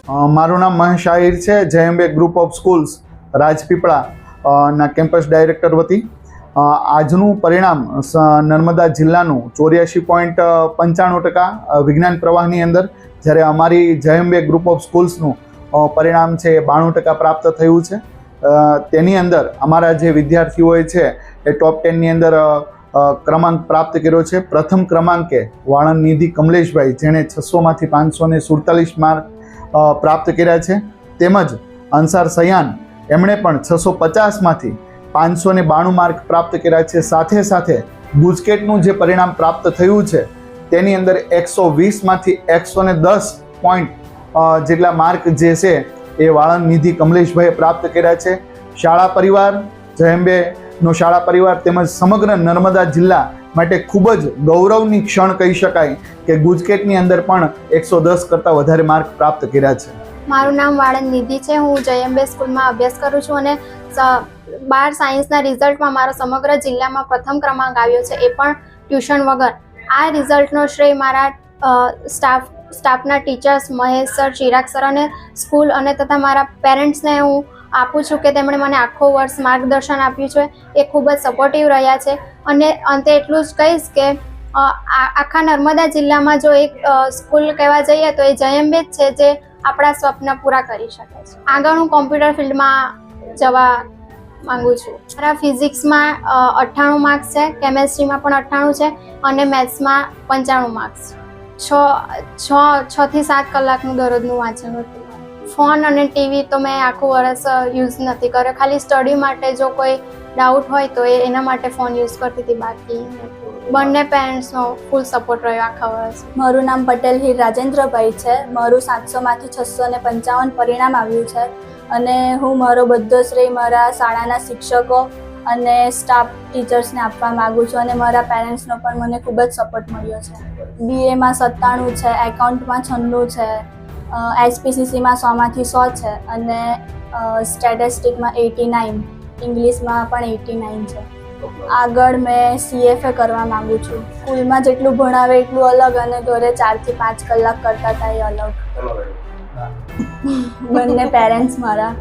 મારું નામ મહેશ આહિર છે, Jay Ambe group of schools Rajpipla ના કેમ્પસ ડાયરેક્ટર વતી આજનું પરિણામ નર્મદા જિલ્લાનું 84.95% વિજ્ઞાન પ્રવાહની અંદર, જ્યારે અમારી જયંબે ગ્રુપ ઓફ સ્કૂલ્સનું પરિણામ છે 92% પ્રાપ્ત થયું છે. તેની અંદર અમારા જે વિદ્યાર્થીઓએ છે એ ટોપ 10ની અંદર ક્રમાંક પ્રાપ્ત કર્યો છે. પ્રથમ ક્રમાંકે વાળંદ નિધિ કમલેશભાઈ, જેણે 600માંથી 547 માર્ક પ્રાપ્ત કર્યા છે. તેમજ અંસાર સયાન, એમણે પણ 650માંથી 592 માર્ક પ્રાપ્ત કર્યા છે. સાથે સાથે ગુજકેટનું જે પરિણામ પ્રાપ્ત થયું છે તેની અંદર 120માંથી 110 પોઈન્ટ જેટલા માર્ક જે છે એ વાળંદ નિધિ કમલેશભાઈએ પ્રાપ્ત કર્યા છે. શાળા પરિવાર, જયંબેનો શાળા પરિવાર તેમજ સમગ્ર નર્મદા જિલ્લા માટે ખૂબ જ ગૌરવની ક્ષણ કહી શકાય કે ગુજકેટની અંદર પણ 110 કરતાં વધારે માર્ક પ્રાપ્ત કર્યા છે. મારું નામ વાળંદ નિધિ છે. હું જયંબે સ્કૂલમાં અભ્યાસ કરું છું અને 12 સાયન્સના રિઝલ્ટમાં મારો સમગ્ર જિલ્લામાં પ્રથમ ક્રમાંક આવ્યો છે, એ પણ ટ્યુશન વગર. આ રિઝલ્ટનો શ્રેય મારા સ્ટાફના teachers Mahesh sir, Chirag sir અને સ્કૂલ અને તથા મારા પેરેન્ટ્સને હું આપું છું કે તેમણે મને આખો વર્ષ માર્ગદર્શન આપ્યું છે. એ ખૂબ જ સપોર્ટિવ રહ્યા છે. અને અંતે એટલું જ કહીશ કે આખા નર્મદા જિલ્લામાં જો એક સ્કૂલ કહેવા જઈએ તો એ જયંબે જ છે, જે આપણા સ્વપ્ન પૂરા કરી શકે છે. આગળ હું કોમ્પ્યુટર ફિલ્ડમાં જવા માંગુ છું. મારા ફિઝિક્સમાં 98 માર્ક્સ છે, કેમેસ્ટ્રીમાં પણ 98 છે અને મેથ્સમાં 95 માર્ક્સ. 6 થી 7 કલાકનું દરરોજનું વાંચન હતું. ફોન અને ટીવી તો મેં આખું વર્ષ યુઝ નથી કર્યો. ખાલી સ્ટડી માટે જો કોઈ ડાઉટ હોય તો એના માટે ફોન યુઝ કરતી હતી. બાકી બંને પેરેન્ટ્સનો ફૂલ સપોર્ટ રહ્યો આખા વર્ષ. મારું નામ પટેલ હીર રાજેન્દ્રભાઈ છે. મારું 700માંથી 655 પરિણામ આવ્યું છે અને હું મારો બધો શ્રેય મારા શાળાના શિક્ષકો અને સ્ટાફ ટીચર્સને આપવા માગું છું અને મારા પેરેન્ટ્સનો પણ મને ખૂબ જ સપોર્ટ મળ્યો છે. BAમાં 97 છે, એકાઉન્ટમાં 96 છે, SPCCમાં 100માંથી 100 છે અને સ્ટેટિસ્ટિકમાં 89, ઇંગ્લિશમાં પણ 89 છે. આગળ મેં CFA કરવા માગું છું. સ્કૂલમાં જેટલું ભણાવે એટલું અલગ અને ઘરે 4 થી 5 કલાક કરતા હતા એ અલગ. બંને પેરેન્ટ્સ મારા.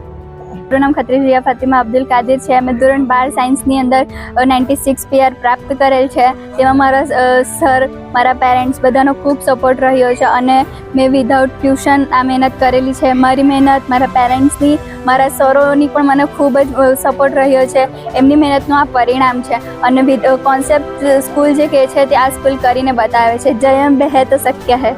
મારું નામ ખત્રી રિયા ફાતિમા અબ્દુલ કાદિર છે. અમે ધોરણ 12 સાયન્સની અંદર 96 PR પ્રાપ્ત કરેલ છે. તેમાં મારા સર, મારા પેરેન્ટ્સ બધાનો ખૂબ સપોર્ટ રહ્યો છે અને મેં વિધાઉટ ટ્યુશન આ મહેનત કરેલી છે. મારી મહેનત, મારા પેરેન્ટ્સની, મારા સરોની પણ મને ખૂબ જ સપોર્ટ રહ્યો છે. એમની મહેનતનું આ પરિણામ છે અને કોન્સેપ્ટ સ્કૂલ જે કહે છે તે આ સ્કૂલ કરીને બતાવે છે. જયંબે હૈ તો શક્ય હૈ.